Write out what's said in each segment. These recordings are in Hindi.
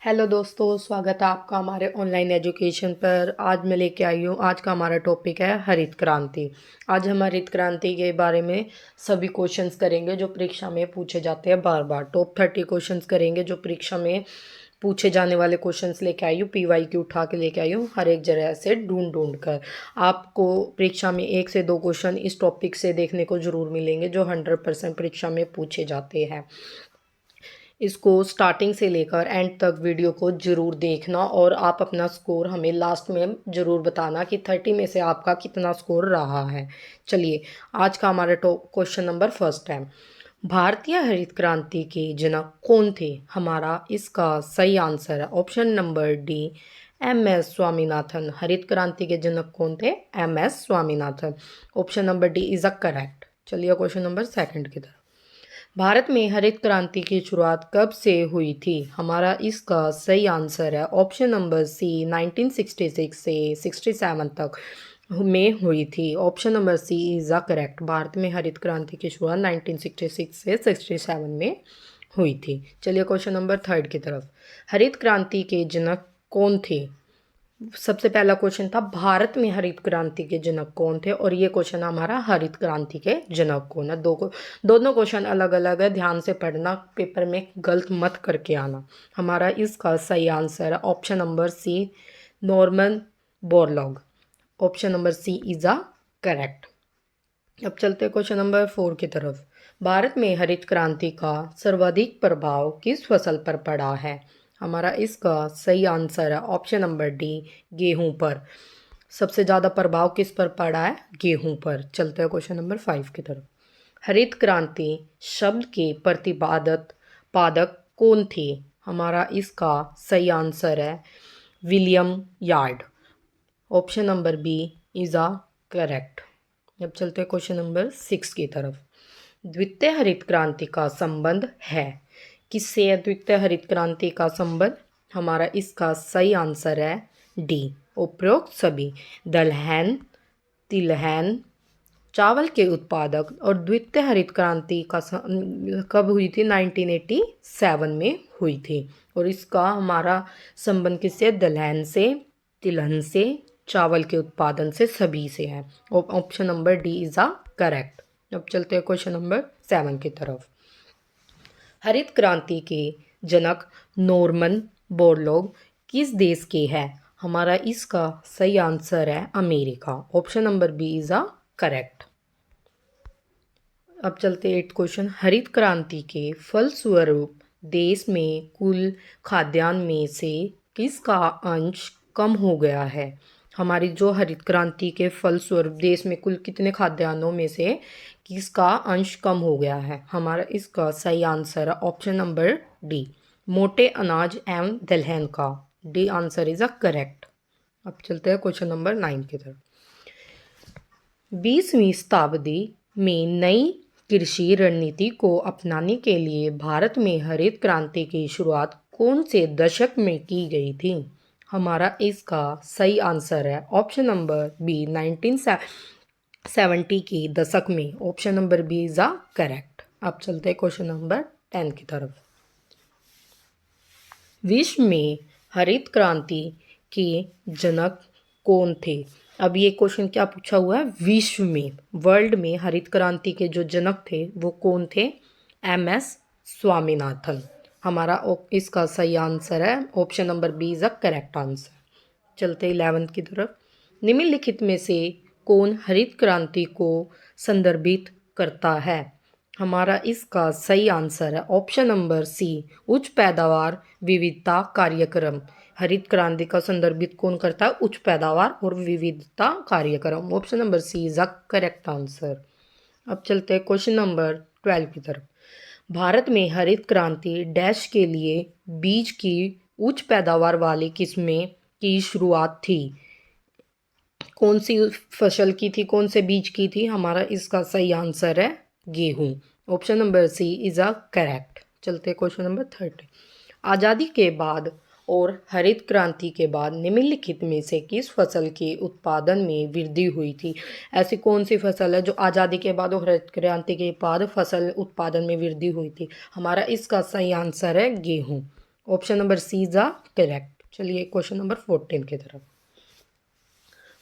हेलो दोस्तों, स्वागत है आपका हमारे ऑनलाइन एजुकेशन पर। आज मैं लेके आई हूँ, आज का हमारा टॉपिक है हरित क्रांति। आज हम हरित क्रांति के बारे में सभी क्वेश्चंस करेंगे जो परीक्षा में पूछे जाते हैं बार बार। टॉप 30 क्वेश्चंस करेंगे जो परीक्षा में पूछे जाने वाले क्वेश्चंस लेके आई हूँ, PYQ उठा के लेके आई हूँ हर एक जगह से ढूंढ ढूंढ कर। आपको परीक्षा में 1 से 2 क्वेश्चन इस टॉपिक से देखने को ज़रूर मिलेंगे जो 100% परीक्षा में पूछे जाते हैं। इसको स्टार्टिंग से लेकर एंड तक वीडियो को ज़रूर देखना और आप अपना स्कोर हमें लास्ट में ज़रूर बताना कि 30 में से आपका कितना स्कोर रहा है। चलिए, आज का हमारा क्वेश्चन नंबर फर्स्ट है, भारतीय हरित क्रांति के जनक कौन थे? हमारा इसका सही आंसर है option number D, MS Swaminathan. हरित क्रांति के जनक कौन थे? MS Swaminathan. Option number D is a correct. चलिए क्वेश्चन नंबर सेकंड की तरफ। भारत में हरित क्रांति की शुरुआत कब से हुई थी? हमारा इसका सही आंसर है ऑप्शन नंबर सी, 1966 से 67 तक में हुई थी। Option number C is a correct. Bharat में हरित क्रांति की शुरुआत 1966 से 67 में हुई थी। चलिए क्वेश्चन नंबर थर्ड की तरफ। हरित क्रांति के जनक कौन थे? सबसे पहला क्वेश्चन था भारत में हरित क्रांति के जनक कौन थे, और ये क्वेश्चन हमारा हरित क्रांति के जनक कौन है। दोनों क्वेश्चन अलग अलग है, ध्यान से पढ़ना, पेपर में गलत मत करके आना। हमारा इसका सही आंसर है option number C, Norman Borlaug. Option number C is a correct. अब चलते हैं क्वेश्चन नंबर 4 की तरफ। भारत में हरित क्रांति का सर्वाधिक प्रभाव किस फसल पर पड़ा है? हमारा इसका सही आंसर है ऑप्शन नंबर डी, गेहूं पर। सबसे ज़्यादा प्रभाव किस पर पड़ा है? गेहूं पर। चलते हैं क्वेश्चन नंबर 5 की तरफ। हरित क्रांति शब्द के प्रतिपादक पादक कौन थे? हमारा इसका सही आंसर है William Yard. Option number B is a correct. अब चलते हैं क्वेश्चन नंबर 6 की तरफ। द्वितीय हरित क्रांति का संबंध है किससे? है द्वितीय हरित क्रांति का संबंध? हमारा इसका सही आंसर है डी, उपरोक्त सभी दलहन, तिलहन, चावल के उत्पादक। और द्वितीय हरित क्रांति का कब हुई थी? 1987 में हुई थी। और इसका हमारा संबंध किससे? दलहन से, तिलहन से, चावल के उत्पादन से, सभी से है। Option number D is a correct. अब चलते हैं क्वेश्चन नंबर 7 की तरफ। हरित क्रांति के जनक नॉर्मन बोरलॉग किस देश के हैं? हमारा इसका सही आंसर है America. Option number B is a correct. अब चलते 8 क्वेश्चन। हरित क्रांति के फलस्वरूप देश में कुल खाद्यान्न में से किसका अंश कम हो गया है? हमारी जो हरित क्रांति के फलस्वरूप देश में कुल कितने खाद्यान्नों में से किसका अंश कम हो गया है? हमारा इसका सही आंसर है ऑप्शन नंबर डी, मोटे अनाज एवं दलहन का। D answer is a correct. अब चलते हैं क्वेश्चन नंबर 9 की तरफ। 20वीं शताब्दी में नई कृषि रणनीति को अपनाने के लिए भारत में हरित क्रांति की शुरुआत कौन से दशक में की गई थी? हमारा इसका सही आंसर है ऑप्शन नंबर बी, 1970 के दशक में। Option number B is a correct. अब चलते हैं क्वेश्चन नंबर 10 की तरफ। विश्व में हरित क्रांति के जनक कौन थे? अब ये क्वेश्चन क्या पूछा हुआ है? विश्व में, वर्ल्ड में हरित क्रांति के जो जनक थे वो कौन थे? MS स्वामीनाथन। हमारा इसका सही आंसर है option number B is a correct answer. चलते 11 की तरफ। निम्नलिखित में से कौन हरित क्रांति को संदर्भित करता है? हमारा इसका सही आंसर है ऑप्शन नंबर सी, उच्च पैदावार विविधता कार्यक्रम। हरित क्रांति का संदर्भित कौन करता है? उच्च पैदावार और विविधता कार्यक्रम। Option number C is the correct answer. अब चलते हैं क्वेश्चन नंबर 12 की तरफ। भारत में हरित क्रांति डैश के लिए बीज की उच्च पैदावार वाली किस्में की शुरुआत थी। कौन सी फसल की थी, कौन से बीज की थी? हमारा इसका सही आंसर है गेहूं। Option number C is a correct. चलते क्वेश्चन नंबर 30। आज़ादी के बाद और हरित क्रांति के बाद निम्नलिखित में से किस फसल के उत्पादन में वृद्धि हुई थी? ऐसी कौन सी फसल है जो आज़ादी के बाद और हरित क्रांति के बाद फसल उत्पादन में वृद्धि हुई थी? हमारा इसका सही आंसर है गेहूं। Option number C is a correct. चलिए क्वेश्चन नंबर 14 की तरफ।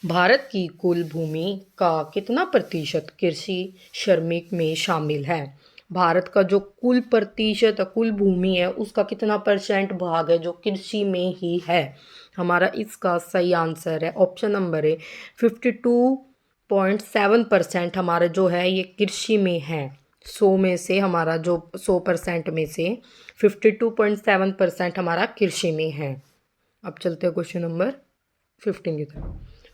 भारत की कुल भूमि का कितना प्रतिशत कृषि श्रमिक में शामिल है? भारत का जो कुल प्रतिशत कुल भूमि है उसका कितना परसेंट भाग है जो कृषि में ही है? हमारा इसका सही आंसर है ऑप्शन नंबर है 52.7% हमारा जो है ये कृषि में है। 100 में से हमारा जो 100% में से 52.7% हमारा कृषि में है। अब चलते हैं क्वेश्चन नंबर 15 की तरफ।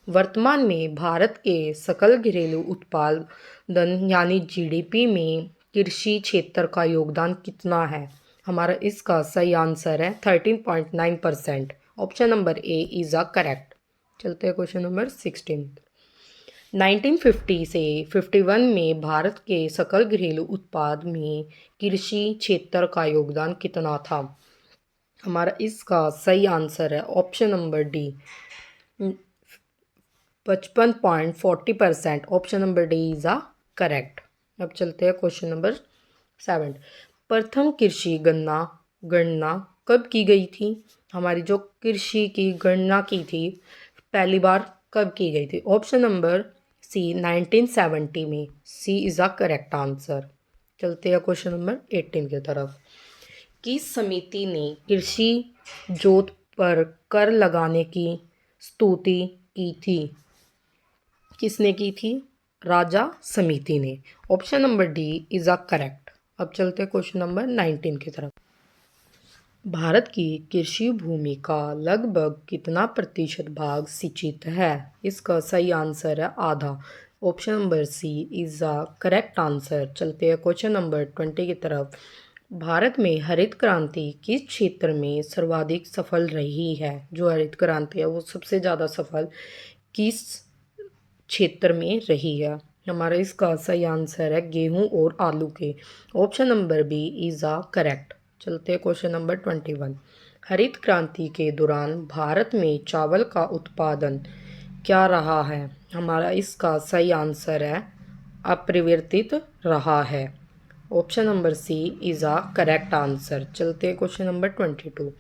वर्तमान में भारत के सकल घरेलू उत्पादन यानी जीडीपी में कृषि क्षेत्र का योगदान कितना है? हमारा इसका सही आंसर है 13.9%। Option number A is a correct. चलते हैं क्वेश्चन नंबर 16। 1950 से 51 में भारत के सकल घरेलू उत्पाद में कृषि क्षेत्र का योगदान कितना था? हमारा इसका सही आंसर है option number D 55.40%। Option number D is a correct. अब चलते हैं क्वेश्चन नंबर 7। प्रथम कृषि गणना कब की गई थी? हमारी जो कृषि की गणना की थी पहली बार कब की गई थी? ऑप्शन नंबर सी 1970 में। सी इज अ करेक्ट आंसर। चलते हैं क्वेश्चन नंबर 18 की तरफ। किस समिति ने कृषि जोत पर कर लगाने की स्तुति की थी? किसने की थी? राजा समिति ने। Option number D is a correct. अब चलते हैं क्वेश्चन नंबर 19 की तरफ। भारत की कृषि भूमि का लगभग कितना प्रतिशत भाग सिंचित है? इसका सही आंसर है आधा। Option number C is a correct answer. चलते हैं क्वेश्चन नंबर 20 की तरफ। भारत में हरित क्रांति किस क्षेत्र में सर्वाधिक सफल रही है? जो हरित क्रांति है वो सबसे ज़्यादा सफल किस क्षेत्र में रही है? हमारा इसका सही आंसर है गेहूं और आलू के। Option number B is a correct. चलते हैं क्वेश्चन नंबर 21। हरित क्रांति के दौरान भारत में चावल का उत्पादन क्या रहा है? हमारा इसका सही आंसर है अपरिवर्तित रहा है। Option number C is a correct answer. चलते हैं क्वेश्चन नंबर 22।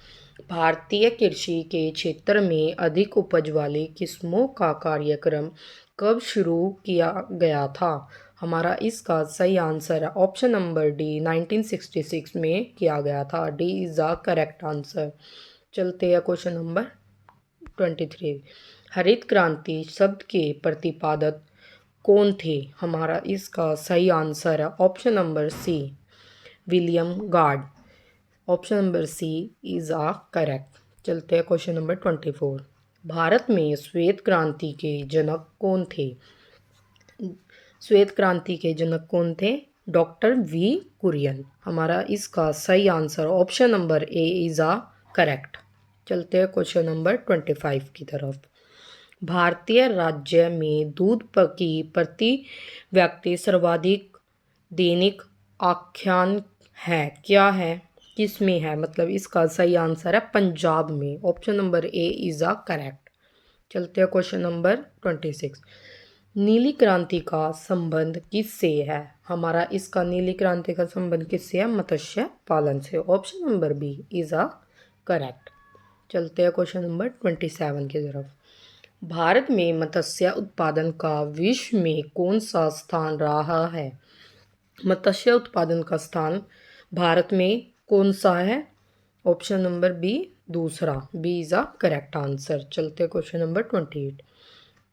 भारतीय कृषि के क्षेत्र में अधिक उपज वाली किस्मों का कार्यक्रम कब शुरू किया गया था? हमारा इसका सही आंसर है ऑप्शन नंबर डी 1966 में किया गया था। D is the correct answer. चलते हैं क्वेश्चन नंबर 23। हरित क्रांति शब्द के प्रतिपादक कौन थे? हमारा इसका सही आंसर है option number C William Gaud. Option number C is a correct. चलते हैं क्वेश्चन नंबर 24। भारत में श्वेत क्रांति के जनक कौन थे? श्वेत क्रांति के जनक कौन थे? Doctor V Kurien. हमारा इसका सही answer option number A is a correct. चलते हैं क्वेश्चन नंबर 25 की तरफ। भारतीय राज्य में दूध की प्रति व्यक्ति सर्वाधिक दैनिक आख्यान है क्या है? किस में है? मतलब इसका सही आंसर है पंजाब में। Option number A is a correct. चलते हैं क्वेश्चन नंबर 26। नीली क्रांति का संबंध किससे है? हमारा इसका नीली क्रांति का संबंध किससे है? मत्स्य पालन से। Option number B is a correct. चलते हैं क्वेश्चन नंबर 27 की तरफ। भारत में मत्स्य उत्पादन का विश्व में कौन सा स्थान रहा है? मत्स्य उत्पादन का स्थान भारत में कौन सा है? ऑप्शन नंबर बी दूसरा। B is a correct answer. चलते क्वेश्चन नंबर 28।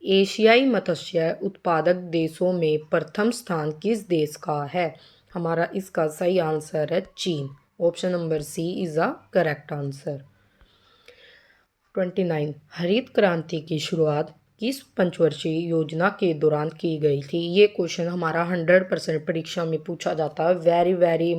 एशियाई मत्स्य उत्पादक देशों में प्रथम स्थान किस देश का है? हमारा इसका सही आंसर है चीन। Option number C is a correct answer. 29। हरित क्रांति की शुरुआत किस पंचवर्षीय योजना के दौरान की गई थी? ये क्वेश्चन हमारा 100% परीक्षा में पूछा जाता है। Very very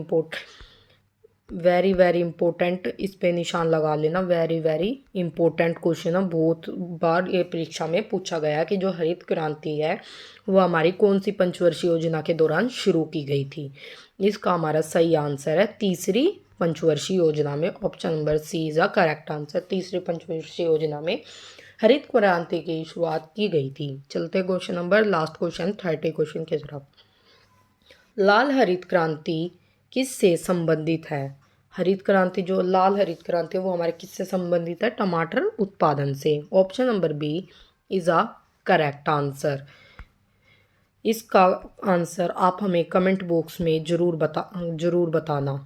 important. इस पे निशान लगा लेना। वेरी वेरी इंपॉर्टेंट क्वेश्चन है। बहुत बार ये परीक्षा में पूछा गया है कि जो हरित क्रांति है वो हमारी कौन सी पंचवर्षीय योजना के दौरान शुरू की गई थी? इसका हमारा सही आंसर है तीसरी पंचवर्षीय योजना में। Option number C is a correct answer. तीसरी पंचवर्षीय योजना में हरित क्रांति की शुरुआत की गई थी। चलते question number last question 30 question की तरफ। लाल हरित क्रांति किससे संबंधित है? हरित क्रांति, जो लाल हरित क्रांति है वो हमारे किससे संबंधित है? टमाटर उत्पादन से। Option number B is a correct answer. इसका आंसर आप हमें कमेंट बॉक्स में जरूर बताना।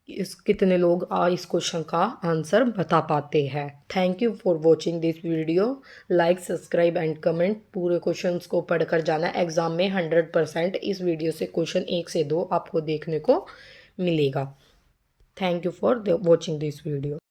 इस कितने लोग इस क्वेश्चन का आंसर बता पाते हैं। Thank you for watching this video. Like, subscribe and comment. पूरे क्वेश्चंस को पढ़कर जाना। एग्जाम में 100% इस वीडियो से क्वेश्चन 1 से 2 आपको देखने को मिलेगा। Thank you for watching this video.